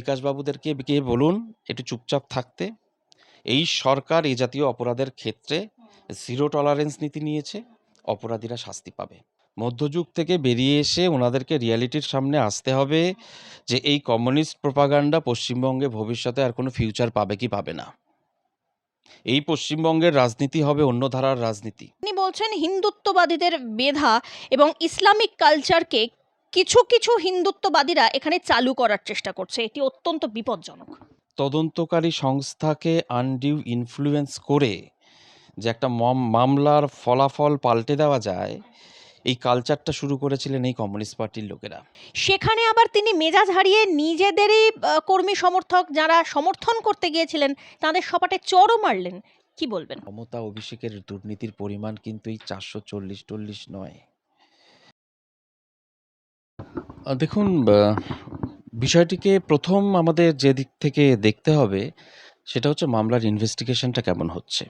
বিকাশবাবুদেরকে গিয়ে বলুন একটু চুপচাপ থাকতে। এই সরকার এই জাতীয় অপরাধের ক্ষেত্রে জিরো টলারেন্স নীতি নিয়েছে, অপরাধীরা শাস্তি পাবে। মধ্যযুগ থেকে বেরিয়ে এসে ওনাদেরকে রিয়ালিটির সামনে আসতে হবে যে এই কমিউনিস্ট প্রোপাগান্ডা পশ্চিমবঙ্গে ভবিষ্যতে আর কোনো ফিউচার পাবে কি পাবে না। এই পশ্চিমবঙ্গের রাজনীতি হবে অন্য ধারার রাজনীতি। তিনি বলছেন হিন্দুত্ববাদীদের মেধা এবং ইসলামিক কালচারকে কিছু কিছু হিন্দুত্ববাদীরা এখানে চালু করার চেষ্টা করছে, এটি অত্যন্ত বিপজ্জনক। তদন্তকারী সংস্থাকে আনডিউ ইনফ্লুয়েন্স করে যে একটা মামলার ফলাফল পাল্টে দেওয়া যায়, এই কালচারটা শুরু করেছিলেন এই কমিউনিস্ট পার্টির লোকেরা। সেখানে আবার তিনি মেজাজ হারিয়ে নিজেদেরই কর্মী সমর্থক যারা সমর্থন করতে গিয়েছিলেন তাদের সপাটে চড়ও মারলেন। কি বলবেন? মমতা অভিষেকের দুর্নীতির পরিমাণ কিন্তু এই 440 নয়। দেখুন, বিষয়টিকে প্রথম আমাদের যে দিক থেকে দেখতে হবে সেটা হচ্ছে মামলার ইনভেস্টিগেশনটা কেমন হচ্ছে।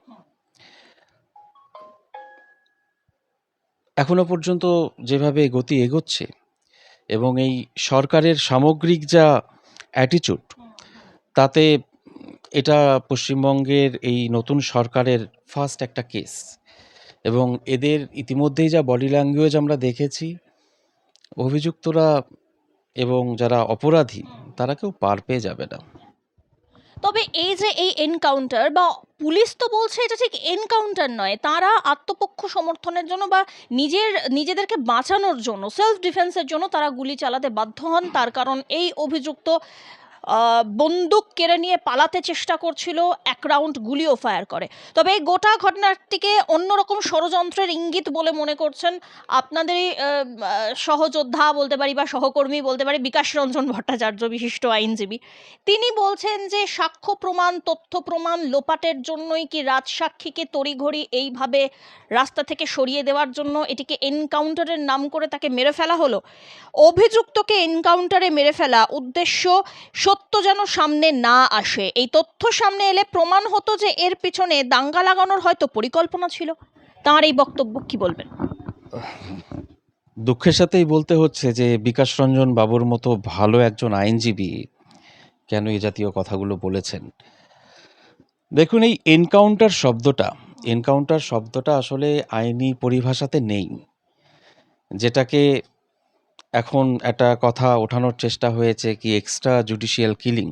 এখনো পর্যন্ত যেভাবে গতি এগোচ্ছে এবং এই সরকারের সামগ্রিক যা অ্যাটিচিউড, তাতে এটা পশ্চিমবঙ্গের এই নতুন সরকারের ফার্স্ট একটা কেস। এবং এদের ইতিমধ্যেই যা বডি ল্যাঙ্গুয়েজ আমরা দেখেছি, অভিযুক্তরা এবং যারা অপরাধী তারা কেউ পার পেয়ে যাবে না। তবে এই যে এই এনকাউন্টার, বা পুলিশ তো বলছে এটা ঠিক এনকাউন্টার নয়, তারা আত্মপক্ষ সমর্থনের জন্য বা নিজেদেরকে বাঁচানোর জন্য, সেলফ ডিফেন্সের জন্য তারা গুলি চালাতে বাধ্য হন। তার কারণ এই অভিযুক্ত বন্দুক কেড়ে নিয়ে পালাতে চেষ্টা করছিল, এক রাউন্ড গুলিও ফায়ার করে। তবে এই গোটা ঘটনাটিকে অন্যরকম ষড়যন্ত্রের ইঙ্গিত বলে মনে করছেন আপনাদেরই সহযোদ্ধা বলতে পারি বা সহকর্মী বলতে পারি বিকাশ রঞ্জন ভট্টাচার্য, বিশিষ্ট আইনজীবী। তিনি বলছেন যে সাক্ষ্য প্রমাণ, তথ্য প্রমাণ লোপাটের জন্যই কি রাজসাক্ষীকে তড়িঘড়ি এইভাবে রাস্তা থেকে সরিয়ে দেওয়ার জন্য এটিকে এনকাউন্টারের নাম করে তাকে মেরে ফেলা হলো। অভিযুক্তকে এনকাউন্টারে মেরে ফেলা উদ্দেশ্য সত্য যেন সামনে না আসে। এই তথ্য সামনে এলে প্রমাণ হতো যে এর পিছনে দাঙ্গা লাগানোর হয়তো পরিকল্পনা ছিল। তার এই বক্তব্য কি বলবেন? দুঃখের সাথেই বলতে হচ্ছে যে বিকাশ রঞ্জন বাবুর মতো ভালো একজন আইনজীবী কেন এই জাতীয় কথাগুলো বলেছেন। দেখুন, এই এনকাউন্টার শব্দটা আসলে আইনি পরিভাষাতে নেই, যেটাকে এখন একটা কথা ওঠানোর চেষ্টা হয়েছে কি এক্সট্রা জুডিশিয়াল কিলিং।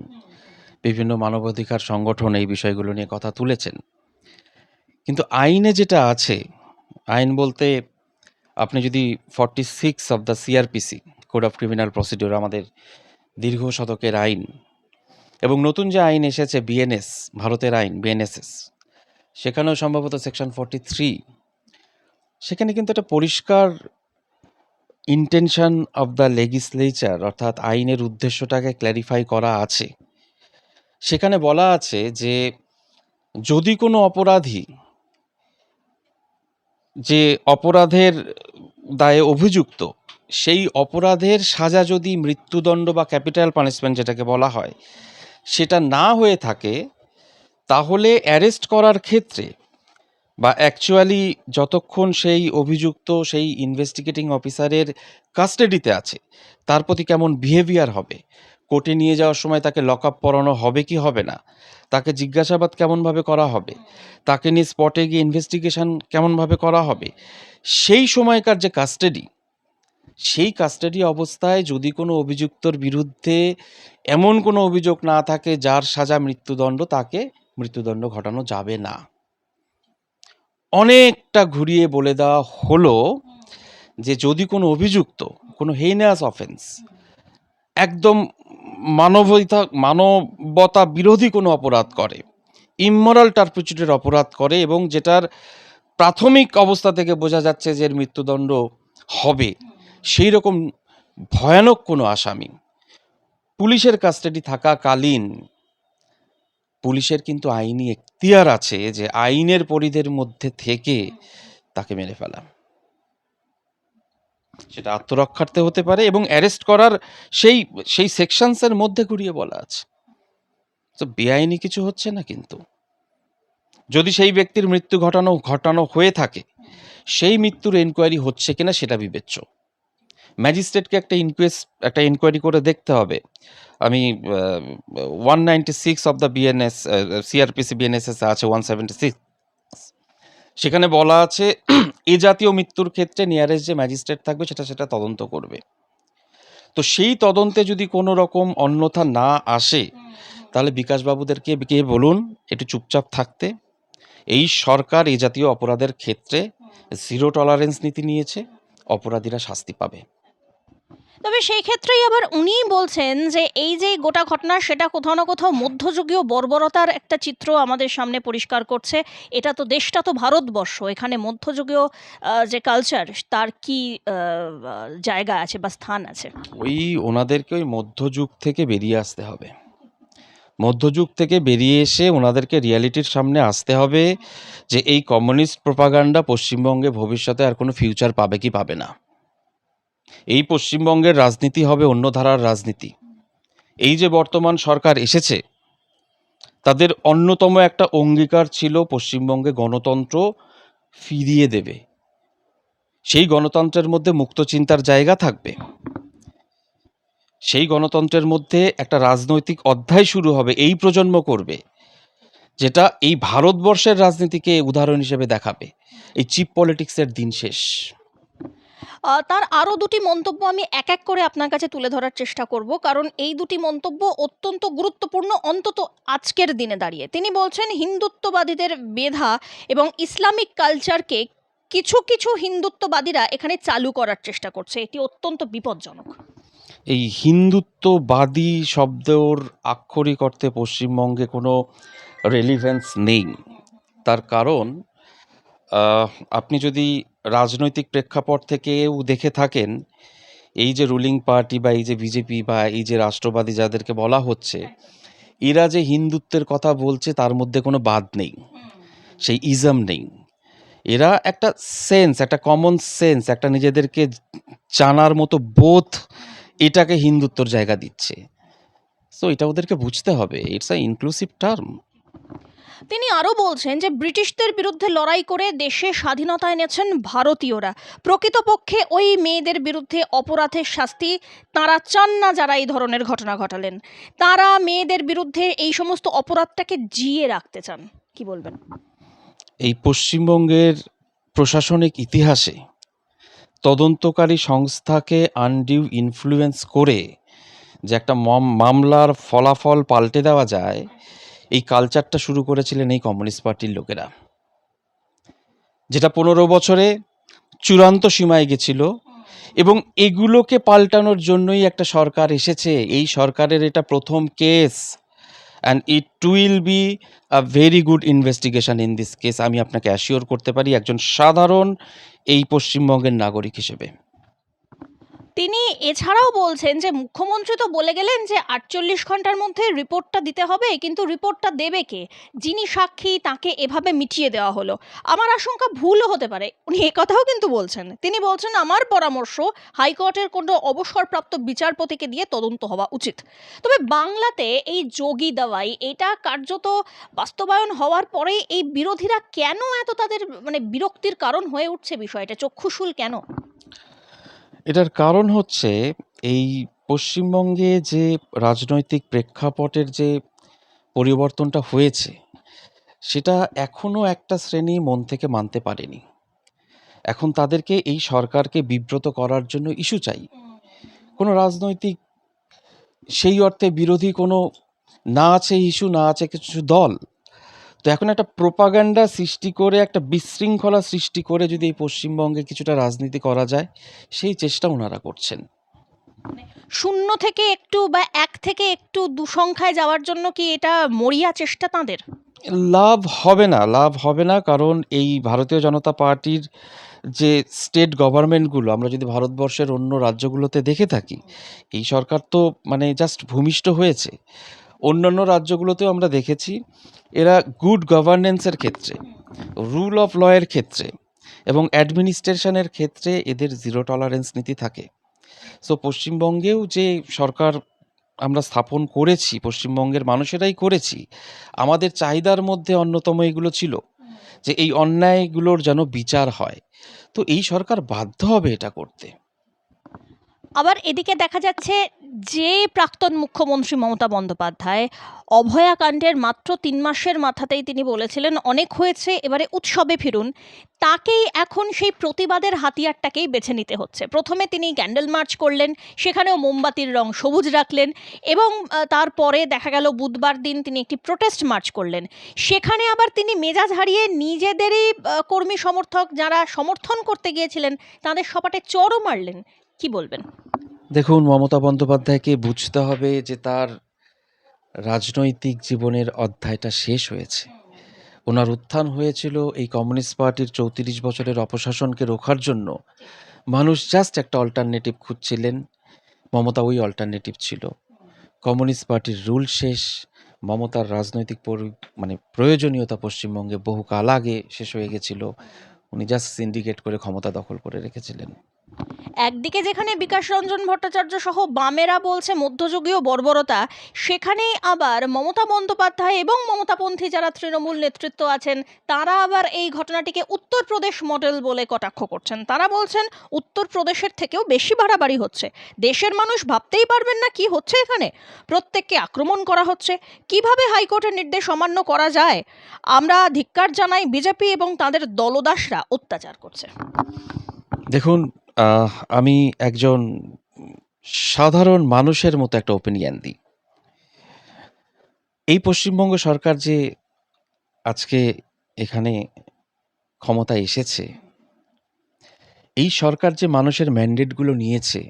বিভিন্ন মানবাধিকার সংগঠন এই বিষয়গুলো নিয়ে কথা তুলেছেন, কিন্তু আইনে যেটা আছে, আইন বলতে আপনি যদি 46 of the CrPC, code of criminal procedure, আমাদের দীর্ঘ শতকের আইন, এবং নতুন যে আইন এসেছে বিএনএস, ভারতের আইন বিএনএসএস, সেখানেও সম্ভবত সেকশন 43, সেখানে কিন্তু একটা পরিষ্কার ইন্টেনশন অফ দ্য লেজিসলেচার, অর্থাৎ আইনের উদ্দেশ্যটাকে ক্ল্যারিফাই করা আছে। সেখানে বলা আছে যে যদি কোনো অপরাধী যে অপরাধের দায়ে অভিযুক্ত, সেই অপরাধের সাজা যদি মৃত্যুদণ্ড বা ক্যাপিটাল পানিশমেন্ট যেটাকে বলা হয় সেটা না হয়ে থাকে, তাহলে অ্যারেস্ট করার ক্ষেত্রে বা অ্যাকচুয়ালি যতক্ষণ সেই অভিযুক্ত সেই ইনভেস্টিগেটিং অফিসারের কাস্টাডিতে আছে তার প্রতি কেমন বিহেভিয়ার হবে, কোর্টে নিয়ে যাওয়ার সময় তাকে লক আপ পরানো হবে কি হবে না, তাকে জিজ্ঞাসাবাদ কেমনভাবে করা হবে, তাকে নিয়ে স্পটে গিয়ে ইনভেস্টিগেশন কেমনভাবে করা হবে, সেই সময়কার যে কাস্টাডি, সেই কাস্টাডি অবস্থায় যদি কোনো অভিযুক্তর বিরুদ্ধে এমন কোনো অভিযোগ না থাকে যার সাজা মৃত্যুদণ্ড, তাকে মৃত্যুদণ্ড ঘটানো যাবে না। অনেকটা ঘুরিয়ে বলে দেওয়া হলো যে যদি কোনো অভিযুক্ত কোনো হেইনাস অফেন্স, একদম মানবতা বিরোধী কোনো অপরাধ করে, ইমমরাল টার্পিচুডের অপরাধ করে, এবং যেটার প্রাথমিক অবস্থা থেকে বোঝা যাচ্ছে যে এর মৃত্যুদণ্ড হবে, সেই রকম ভয়ানক কোনো আসামি পুলিশের কাস্টাডি থাকাকালীন, পুলিশের কিন্তু আইনি এখতিয়ার আছে যে আইনের পরিধির মধ্যে থেকে তাকে মেরে ফেলা। সেটা আত্মরক্ষার্থে হতে পারে, এবং অ্যারেস্ট করার সেই সেই সেকশনসের মধ্যে ঘুরিয়ে বলা আছে। তো বেআইনি কিছু হচ্ছে না। কিন্তু যদি সেই ব্যক্তির মৃত্যু ঘটানো হয়ে থাকে, সেই মৃত্যুর এনকোয়ারি হচ্ছে কিনা সেটা বিবেচ্য। ম্যাজিস্ট্রেটকে একটা ইনকোয়ারি করে দেখতে হবে। আমি 196 of the BNS, CrPC BNSS আছে 176, সেখানে বলা আছে এ জাতীয় মৃত্যুর ক্ষেত্রে নিয়ারেস্ট যে ম্যাজিস্ট্রেট থাকবে সেটা তদন্ত করবে। তো সেই তদন্তে যদি কোনো রকম অন্যথা না আসে, তাহলে বিকাশবাবুদেরকে গিয়ে বলুন একটু চুপচাপ থাকতে। এই সরকার এই জাতীয় অপরাধের ক্ষেত্রে জিরো টলারেন্স নীতি নিয়েছে, অপরাধীরা শাস্তি পাবে। তবে সেই ক্ষেত্রেই আবার উনিই বলছেন যে এই যে গোটা ঘটনা সেটা কোথাও না কোথাও মধ্যযুগীয় বর্বরতার একটা চিত্র আমাদের সামনে পরিষ্কার করছে। এটা তো দেশটা তো ভারতবর্ষ, এখানে মধ্যযুগীয় যে কালচার তার কি জায়গা আছে বা স্থান আছে? ওনাদেরকে ওই মধ্যযুগ থেকে বেরিয়ে আসতে হবে। মধ্যযুগ থেকে বেরিয়ে এসে ওনাদেরকে রিয়ালিটির সামনে আসতে হবে যে এই কমিউনিস্ট প্রোপাগান্ডা পশ্চিমবঙ্গে ভবিষ্যতে আর কোনো ফিউচার পাবে কি পাবে না। এই পশ্চিমবঙ্গের রাজনীতি হবে অন্য ধারার রাজনীতি। এই যে বর্তমান সরকার এসেছে, তাদের অন্যতম একটা অঙ্গীকার ছিল পশ্চিমবঙ্গে গণতন্ত্র ফিরিয়ে দেবে। সেই গণতন্ত্রের মধ্যে মুক্ত চিন্তার জায়গা থাকবে। সেই গণতন্ত্রের মধ্যে একটা রাজনৈতিক অধ্যায় শুরু হবে, এই প্রজন্ম করবে, যেটা এই ভারতবর্ষের রাজনীতিকে উদাহরণ হিসেবে দেখাবে। এই চিপ পলিটিক্সের দিন শেষ। তার আরও দুটি মন্তব্য আমি এক এক করে আপনার কাছে তুলে ধরার চেষ্টা করব, কারণ এই দুটি মন্তব্য অত্যন্ত গুরুত্বপূর্ণ, অন্তত আজকের দিনে দাঁড়িয়ে। তিনি বলছেন হিন্দুত্ববাদীদের বেধা এবং ইসলামিক কালচারকে কিছু কিছু হিন্দুত্ববাদীরা এখানে চালু করার চেষ্টা করছে, এটি অত্যন্ত বিপজ্জনক। এই হিন্দুত্ববাদী শব্দের আক্ষরিক অর্থে পশ্চিমবঙ্গে কোনো রেলিভেন্স নেই। তার কারণ আপনি যদি রাজনৈতিক প্রেক্ষাপট থেকেও দেখে থাকেন, এই যে রুলিং পার্টি বা এই যে বিজেপি বা এই যে রাষ্ট্রবাদী যাদেরকে বলা হচ্ছে, এরা যে হিন্দুত্বের কথা বলছে তার মধ্যে কোনো বাদ নেই, সেই ইজম নেই। এরা একটা সেন্স, একটা কমন সেন্স, একটা নিজেদেরকে জানার মতো বোধ, এটাকে হিন্দুত্বর জায়গা দিচ্ছে। সো এটা ওদেরকে বুঝতে হবে, ইটস আ ইনক্লুসিভ টার্ম। তিনি আরও বলছেন যে ব্রিটিশদের বিরুদ্ধে লড়াই করে দেশে স্বাধীনতা এনেছেন ভারতীয়রা, প্রকৃতপক্ষে ওই মেয়েদের বিরুদ্ধে অপরাধের শাস্তি তাঁরা চান না যারা এই ধরনের ঘটনা ঘটালেন। তাঁরা মেয়েদের বিরুদ্ধে এই সমস্ত অপরাধটাকে জিয়ে রাখতে চান। কি বলবেন? এই পশ্চিমবঙ্গের প্রশাসনিক ইতিহাসে তদন্তকারী সংস্থাকে আনডিউ ইনফ্লুয়েন্স করে যে একটা মামলার ফলাফল পাল্টে দেওয়া যায়, এই কালচারটা শুরু করেছিলেন এই কমিউনিস্ট পার্টির লোকেরা, যেটা 15 বছরে চূড়ান্ত সীমায় গেছিল। এবং এগুলোকে পাল্টানোর জন্যই একটা সরকার এসেছে। এই সরকারের এটা প্রথম case, and it will be a very good investigation in this case, আমি আপনাকে অ্যাসিওর করতে পারি একজন সাধারণ এই পশ্চিমবঙ্গের নাগরিক হিসেবে। তিনি এছাড়াও বলছেন যে মুখ্যমন্ত্রী তো বলে গেলেন যে 48 ঘন্টার মধ্যে রিপোর্টটা দিতে হবে, কিন্তু রিপোর্টটা দেবে কে? যিনি সাক্ষী তাকে এভাবে মিটিয়ে দেওয়া হলো। আমার আশঙ্কা ভুলও হতে পারে, উনি কথাও কিন্তু বলছেন। তিনি বলছেন আমার পরামর্শ হাইকোর্টের কোনো অবসরপ্রাপ্ত বিচারপতিকে দিয়ে তদন্ত হওয়া উচিত। তবে বাংলাতে এই যোগী দাওয়াই এটা কার্যত বাস্তবায়ন হওয়ার পরেই এই বিরোধীরা কেন এত তাদের বিরক্তির কারণ হয়ে উঠছে বিষয়টা, চক্ষুশূল কেন? এটার কারণ হচ্ছে এই পশ্চিমবঙ্গে যে রাজনৈতিক প্রেক্ষাপটের যে পরিবর্তনটা হয়েছে, সেটা এখনো একটা শ্রেণী মন থেকে মানতে পারেনি। এখন তাদেরকে এই সরকারকে বিব্রত করার জন্য ইস্যু চাই। কোনো রাজনৈতিক সেই অর্থে বিরোধী কোনো না আছে ইস্যু, না আছে কিছু দল। তো এখন একটা প্রোপাগান্ডা সৃষ্টি করে, একটা বিশৃঙ্খলা সৃষ্টি করে যদি এই পশ্চিমবঙ্গে কিছুটা রাজনীতি করা যায়, সেই চেষ্টা ওনারা করছেন। শূন্য থেকে একটু বা এক থেকে একটু দুসংখ্যায় যাওয়ার জন্য কি এটা মরিয়া চেষ্টা তাঁদের? লাভ হবে না, কারণ এই ভারতীয় জনতা পার্টির যে স্টেট গভর্নমেন্টগুলো আমরা যদি ভারতবর্ষের অন্য রাজ্যগুলোতে দেখে থাকি, এই সরকার তো জাস্ট ভূমিষ্ঠ হয়েছে। অন্যান্য রাজ্যগুলোতেও আমরা দেখেছি এরা গুড গভর্নেন্সের ক্ষেত্রে, রুল অফ লয়ের ক্ষেত্রে এবং অ্যাডমিনিস্ট্রেশনের ক্ষেত্রে এদের জিরো টলারেন্স নীতি থাকে। সো পশ্চিমবঙ্গেও যে সরকার আমরা স্থাপন করেছি, পশ্চিমবঙ্গের মানুষেরাই করেছি, আমাদের চাহিদার মধ্যে অন্যতম এগুলো ছিল যে এই অন্যায়গুলোর যেন বিচার হয়। তো এই সরকার বাধ্য হবে এটা করতে। আবার এদিকে দেখা যাচ্ছে যে প্রাক্তন মুখ্যমন্ত্রী মমতা বন্দ্যোপাধ্যায় অভয়াকাণ্ডের মাত্র 3 মাসের মাথাতেই তিনি বলেছিলেন অনেক হয়েছে, এবারে উৎসবে ফিরুন। তাকেই এখন সেই প্রতিবাদের হাতিয়ারটাকেই বেছে নিতে হচ্ছে। প্রথমে তিনি ক্যান্ডেল মার্চ করলেন, সেখানেও মোমবাতির রং সবুজ রাখলেন, এবং তারপরে দেখা গেল বুধবার দিন তিনি একটি প্রোটেস্ট মার্চ করলেন। সেখানে আবার তিনি মেজাজ হারিয়ে নিজেদেরই কর্মী সমর্থক যারা সমর্থন করতে গিয়েছিলেন তাদের সপাটে চড়ও মারলেন। কি বলবেন? দেখুন, মমতা বন্দ্যোপাধ্যায়কে বুঝতে হবে যে তার রাজনৈতিক জীবনের অধ্যায়টা শেষ হয়েছে। ওনার উত্থান হয়েছিল এই কমিউনিস্ট পার্টির 34 বছরের অপশাসনকে রোখার জন্য। মানুষ জাস্ট একটা অল্টারনেটিভ খুঁজছিলেন, মমতা ওই অল্টারনেটিভ ছিল। কমিউনিস্ট পার্টির রুল শেষ, মমতার রাজনৈতিক প্রয়োজনীয়তা পশ্চিমবঙ্গে বহুকাল আগে শেষ হয়ে গেছিল। উনি জাস্ট সিন্ডিকেট করে ক্ষমতা দখল করে রেখেছিলেন। একদিকে যেখানে বিকাশ রঞ্জন ভট্টাচার্য সহ বামেরা বলছে মধ্যযুগীয় বর্বরতা, সেখানেই আবার মমতা বন্দ্যোপাধ্যায় এবং মমতাপন্থী যারা তৃণমূল নেতৃত্ব আছেন তারা আবার এই ঘটনাটিকে উত্তরপ্রদেশ মডেল বলে কটাক্ষ করছেন। তারা বলছেন উত্তরপ্রদেশের থেকেও বেশি বাড়াবাড়ি হচ্ছে, দেশের মানুষ ভাবতেই পারবেন না কি হচ্ছে এখানে, প্রত্যেককে আক্রমণ করা হচ্ছে, কিভাবে হাইকোর্টের নির্দেশ অমান্য করা যায়। আমরা ধিক্কার জানাই, বিজেপি এবং তাদের দলদাসরা অত্যাচার করছে। দেখুন, আমি একজন সাধারণ মানুষের মতো একটা ওপিনিয়ন দিই। এই পশ্চিমবঙ্গ সরকার যে আজকে এখানে ক্ষমতায় এসেছে, এই সরকার যে মানুষের ম্যান্ডেটগুলো নিয়েছে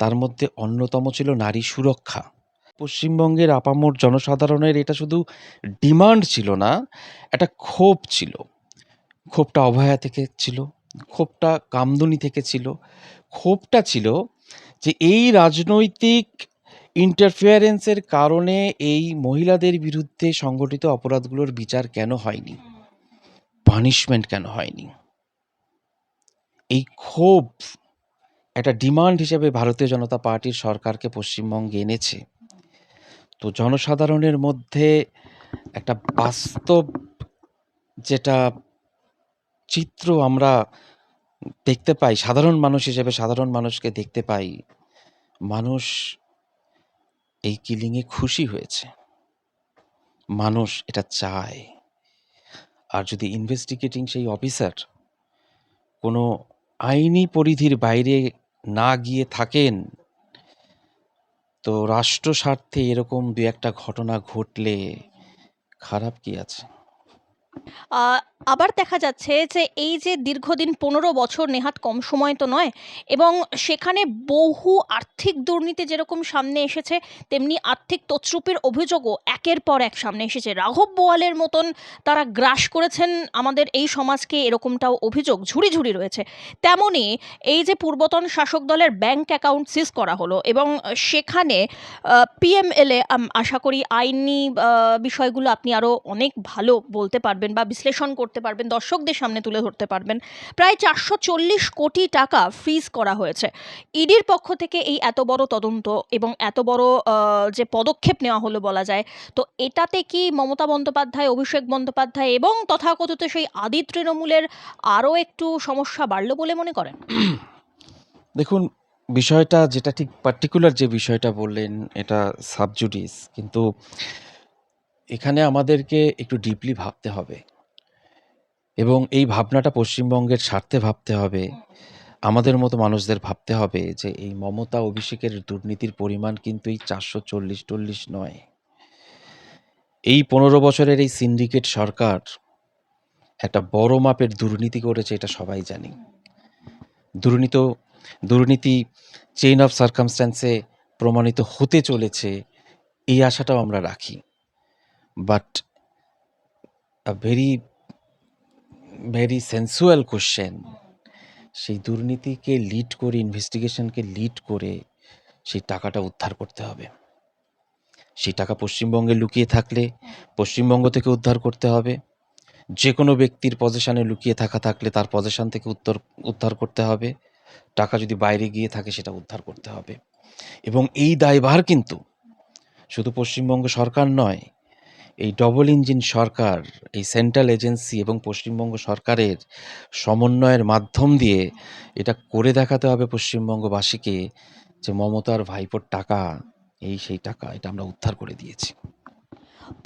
তার মধ্যে অন্যতম ছিল নারী সুরক্ষা। পশ্চিমবঙ্গের আপামর জনসাধারণের এটা শুধু ডিমান্ড ছিল না, একটা ক্ষোভ ছিল। ক্ষোভটা অভয়া থেকে ছিল, ক্ষোভটা কামদুনি থেকে ছিল, ক্ষোভটা ছিল যে এই রাজনৈতিক ইন্টারফিয়ারেন্সের কারণে এই মহিলাদের বিরুদ্ধে সংগঠিত অপরাধগুলোর বিচার কেন হয়নি, পানিশমেন্ট কেন হয়নি। এই ক্ষোভ একটা ডিমান্ড হিসেবে ভারতীয় জনতা পার্টির সরকারকে পশ্চিমবঙ্গে এনেছে। তো জনসাধারণের মধ্যে একটা বাস্তব যেটা চিত্র আমরা দেখতে পাই, সাধারণ মানুষ হিসেবে সাধারণ মানুষকে দেখতে পাই, মানুষ এই কিলিংয়ে খুশি হয়েছে, মানুষ এটা চায়। আর যদি ইনভেস্টিগেটিং সেই অফিসার কোনো আইনি পরিধির বাইরে না গিয়ে থাকেন, তো রাষ্ট্র স্বার্থে এরকম দু একটা ঘটনা ঘটলে খারাপ কি আছে? আহ, আবার দেখা যাচ্ছে যে এই যে দীর্ঘদিন 15 বছর নেহাত কম সময় তো নয়, এবং সেখানে বহু আর্থিক দুর্নীতি যেরকম সামনে এসেছে, তেমনি আর্থিক তছরুপির অভিযোগও একের পর এক সামনে এসেছে। রাঘব বোয়ালের মতন তারা গ্রাস করেছেন আমাদের এই সমাজকে, এরকমটাও অভিযোগ ঝুড়ি ঝুড়ি রয়েছে। তেমনি এই যে পূর্বতন শাসক দলের ব্যাংক অ্যাকাউন্ট সিজ করা হলো, এবং সেখানে পিএমএলএ, আশা করি আইনি বিষয়গুলো আপনি আরও অনেক ভালো বলতে পারবেন বা বিশ্লেষণ করতে পারবেন, দর্শকদের সামনে তুলে ধরতে পারবেন। প্রায় 440 কোটি টাকা ফ্রিজ করা হয়েছে। ইডির পক্ষ থেকে এই এত বড় তদন্ত এবং এত বড় যে পদক্ষেপ নেওয়া হলো বলা যায়, তো এটাতে কি মমতা বন্দ্যোপাধ্যায়, অভিষেক বন্দ্যোপাধ্যায় এবং তথাকথিত সেই আদি তৃণমূলের আরও একটু সমস্যা বাড়লো বলে মনে করেন? দেখুন, বিষয়টা যেটা ঠিক পার্টিকুলার যে বিষয়টা বললেন এটা সাবজুডিস, কিন্তু এখানে আমাদেরকে একটু ডিপলি ভাবতে হবে, এবং এই ভাবনাটা পশ্চিমবঙ্গের স্বার্থে ভাবতে হবে। আমাদের মতো মানুষদের ভাবতে হবে যে এই মমতা অভিষেকের দুর্নীতির পরিমাণ কিন্তু এই 440 নয়। এই 15 বছরের এই সিন্ডিকেট সরকার একটা বড় মাপের দুর্নীতি করেছে, এটা সবাই জানি। দুর্নীতি চেইন অফ সার্কামস্ট্যান্সে প্রমাণিত হতে চলেছে, এই আশাটাও আমরা রাখি। But very very sensual question, সেই দুর্নীতিকে লিড করে, ইনভেস্টিগেশনকে লিড করে সেই টাকাটা উদ্ধার করতে হবে। সেই টাকা পশ্চিমবঙ্গে লুকিয়ে থাকলে পশ্চিমবঙ্গ থেকে উদ্ধার করতে হবে। যে কোনো ব্যক্তির পজিশনে লুকিয়ে থাকলে তার পজিশন থেকে উদ্ধার করতে হবে। টাকা যদি বাইরে গিয়ে থাকে সেটা উদ্ধার করতে হবে। এবং এই দায়ভার কিন্তু শুধু পশ্চিমবঙ্গ সরকার নয়, এই ডবল ইঞ্জিন সরকার, এই সেন্ট্রাল এজেন্সি এবং পশ্চিমবঙ্গ সরকারের সমন্বয়ের মাধ্যম দিয়ে এটা করে দেখাতে হবে পশ্চিমবঙ্গবাসীকে যে মমতার ভাইপোর টাকা, এই সেই টাকা, এটা আমরা উদ্ধার করে দিয়েছি।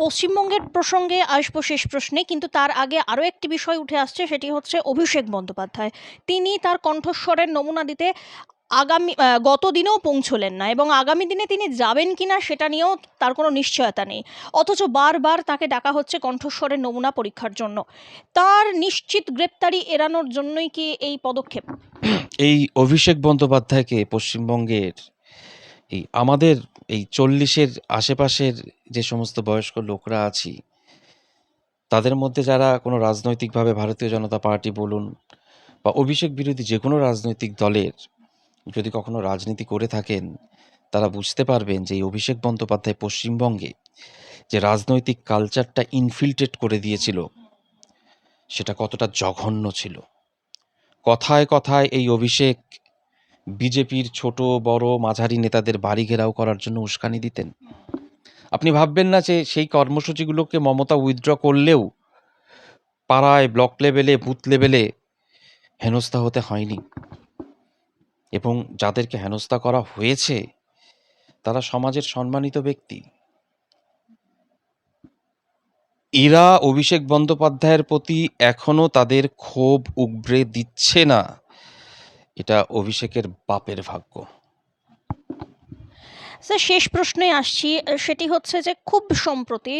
পশ্চিমবঙ্গের প্রসঙ্গে আসবো শেষ প্রশ্নে, কিন্তু তার আগে আরও একটি বিষয় উঠে আসছে, সেটি হচ্ছে অভিষেক বন্দ্যোপাধ্যায়। তিনি তার কণ্ঠস্বরের নমুনা দিতে গত দিনেও পৌঁছলেন না, এবং আগামী দিনে তিনি যাবেন কিনা সেটা নিয়েও তার কোনো নিশ্চয়তা নেই। অথচ বারবার তাকে ডাকা হচ্ছে কণ্ঠস্বরের নমুনা পরীক্ষার জন্য। তার নিশ্চিত গ্রেপ্তারি এড়ানোর জন্যই কি এই পদক্ষেপ? এই অভিষেক বন্দ্যোপাধ্যায়কে পশ্চিমবঙ্গের আমাদের এই 40-এর আশেপাশের যে সমস্ত বয়স্ক লোকরা আছি, তাদের মধ্যে যারা কোনো রাজনৈতিকভাবে ভারতীয় জনতা পার্টি বলুন বা অভিষেক বিরোধী যে কোনো রাজনৈতিক দলের যদি কখনো রাজনীতি করে থাকেন, তারা বুঝতে পারবেন যে এই অভিষেক বন্দ্যোপাধ্যায় পশ্চিমবঙ্গে যে রাজনৈতিক কালচারটা ইনফিল্ট্রেট করে দিয়েছিল, সেটা কতটা জঘন্য ছিল। কথায় কথায় এই অভিষেক বিজেপির ছোট বড় মাঝারি নেতাদের বাড়ি ঘেরাও করার জন্য উস্কানি দিতেন। আপনি ভাববেন না যে সেই কর্মসূচিগুলোকে মমতা উইথড্র করলেও পাড়ায়, ব্লক লেভেলে, বুথ লেভেলে হেনস্থা হতে হয়নি, এবং যাদেরকে হেনস্থা করা হয়েছে তারা সমাজের সম্মানিত ব্যক্তি। এরা অভিষেক বন্দ্যোপাধ্যায়ের প্রতি এখনো তাদের ক্ষোভ উগরে দিচ্ছে না, এটা অভিষেকের বাপের ভাগ্য। স্যার, শেষ প্রশ্নে আসছি, সেটি হচ্ছে যে খুব সম্প্রতি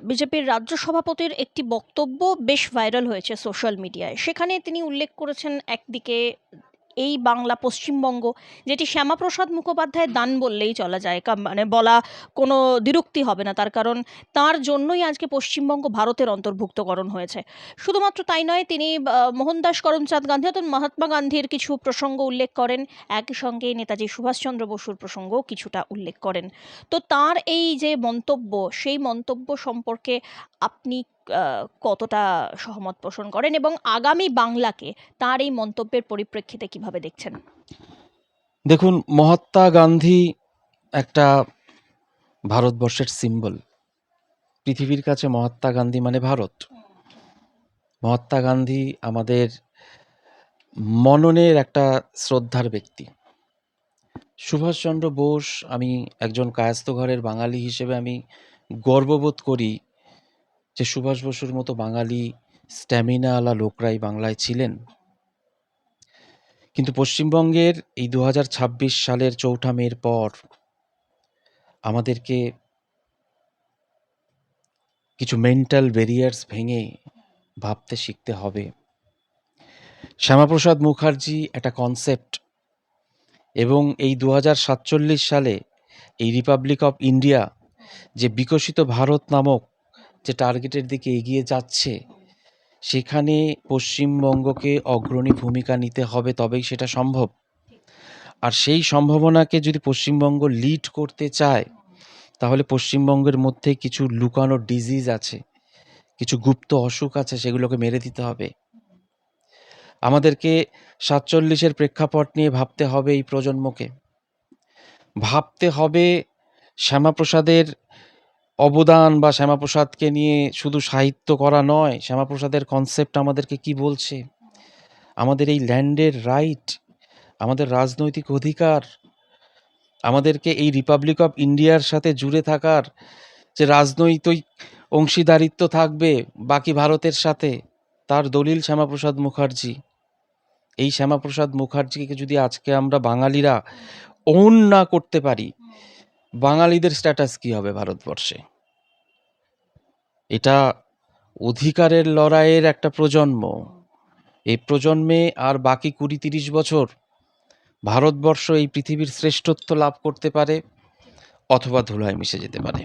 বিজেপির রাজ্য সভাপতির একটি বক্তব্য বেশ ভাইরাল হয়েছে সোশ্যাল মিডিয়ায়। সেখানে তিনি উল্লেখ করেছেন একদিকে এই বাংলা পশ্চিমবঙ্গ, যেটি শ্যামাপ্রসাদ মুখোপাধ্যায়ের দান বললেই চলা যায়, মানে বলা কোনো দ্বিরুক্তি হবে না, তার কারণ তার জন্যই আজকে পশ্চিমবঙ্গ ভারতের অন্তর্ভুক্তকরণ হয়েছে। শুধুমাত্র তাই নয়, তিনি মোহনদাস করমচাঁদ গান্ধী অর্থাৎ মহাত্মা গান্ধীর কিছু প্রসঙ্গ উল্লেখ করেন, একই সঙ্গে নেতাজি সুভাষচন্দ্র বসুর প্রসঙ্গও কিছুটা উল্লেখ করেন। তো তার এই যে মন্তব্য, সেই মন্তব্য সম্পর্কে আপনি কতটা সহমত পোষণ করেন, এবং আগামী বাংলাকে তার এই মন্তব্যের পরিপ্রেক্ষিতে কিভাবে দেখছেন? দেখুন, মহাত্মা গান্ধী একটা ভারতবর্ষের সিম্বল। পৃথিবীর কাছে মহাত্মা গান্ধী মানে ভারত। মহাত্মা গান্ধী আমাদের মননের একটা শ্রদ্ধার ব্যক্তি। সুভাষচন্দ্র বোস, আমি একজন কায়স্থ ঘরের বাঙালি হিসেবে আমি গর্ববোধ করি যে সুভাষ বসুর মতো বাঙালি স্ট্যামিনাওয়ালা লোকরাই বাংলায় ছিলেন। কিন্তু পশ্চিমবঙ্গের এই 2026 সালের 4ঠা মের পর আমাদেরকে কিছু মেন্টাল ব্যারিয়ার্স ভেঙে ভাবতে শিখতে হবে। শ্যামাপ্রসাদ মুখার্জি একটা কনসেপ্ট, এবং এই 2047 সালে এই রিপাবলিক অফ ইন্ডিয়া যে বিকশিত ভারত নামক যে টার্গেটের দিকে এগিয়ে যাচ্ছে, সেখানে পশ্চিমবঙ্গকে অগ্রণী ভূমিকা নিতে হবে, তবেই সেটা সম্ভব। আর সেই সম্ভাবনাকে যদি পশ্চিমবঙ্গ লিড করতে চায়, তাহলে পশ্চিমবঙ্গের মধ্যে কিছু লুকানো ডিজিজ আছে, কিছু গুপ্ত অসুখ আছে, সেগুলোকে মেরে দিতে হবে। আমাদেরকে 47-এর প্রেক্ষাপট নিয়ে ভাবতে হবে, এই প্রজন্মকে ভাবতে হবে শ্যামাপ্রসাদের অবদান, বা শ্যামাপ্রসাদকে নিয়ে শুধু সাহিত্য করা নয়, শ্যামাপ্রসাদের কনসেপ্ট আমাদেরকে কি বলছে, আমাদের এই ল্যান্ডের রাইট, আমাদের রাজনৈতিক অধিকার, আমাদেরকে এই রিপাবলিক অফ ইন্ডিয়ার সাথে জুড়ে থাকার যে রাজনৈতিক অংশীদারিত্ব থাকবে বাকি ভারতের সাথে, তার দলিল শ্যামাপ্রসাদ মুখার্জি। এই শ্যামাপ্রসাদ মুখার্জিকে যদি আজকে আমরা বাঙালিরা ওন না করতে পারি, বাঙালিদের স্ট্যাটাস কি হবে ভারতবর্ষে? এটা অধিকারের লড়াইয়ের একটা প্রজন্ম। এই প্রজন্মে আর বাকি 20-30 বছর ভারতবর্ষ এই পৃথিবীর শ্রেষ্ঠত্ব লাভ করতে পারে, অথবা ধুলায় মিশে যেতে পারে।